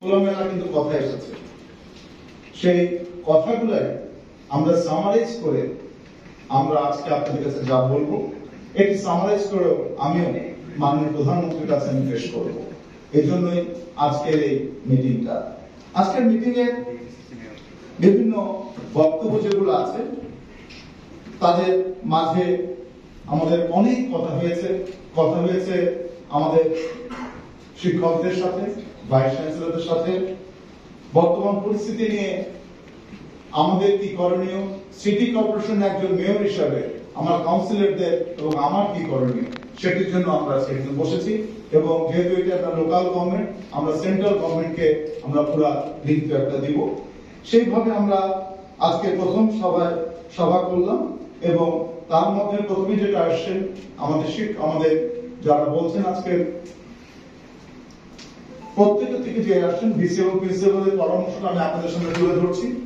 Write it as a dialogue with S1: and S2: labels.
S1: খোলামেলা কিন্তু কথা এসেছে, সেই কথাগুলো আমরা সামারাইজ করে আমরা আজকে আপনাদের কাছে যা বলবো এটি সামারাইজ করে আমিও মাননীয় প্রধানমন্ত্রীর কাছে আমি পেশ করব। এই জন্যই আজকের এই মিটিংটা। আজকের মিটিং এ বিভিন্ন বক্তব্য যেগুলো আছে তাদের মাঝে আমাদের অনেক কথা হয়েছে আমাদের শিক্ষকদের সাথে, ভাইস চ্যান্সেলরদের সাথে, বর্তমান পরিস্থিতি নিয়ে আমাদের কি করণীয়, সিটি কর্পোরেশনের একজন মেয়র হিসাবে আমার কাউন্সিলরদের এবং আমার কি করণীয় সেটির জন্য আমরা সেখানে বসেছি। এবং যেহেতু এটা একটা লোকাল গভর্নমেন্ট, আমরা সেন্ট্রাল গভর্নমেন্টকে আমরা পুরা লিখিত একটা দিব। সেইভাবে আমরা আজকে প্রথম সভা করলাম এবং তার মধ্যে প্রথমে যেটা আসছেন আমাদের যারা বলছেন আজকে প্রত্যেকের থেকে যে আসছেন ভিসি এবং প্রিন্সিপালের পরামর্শটা আমি আপনাদের সামনে তুলে ধরছি।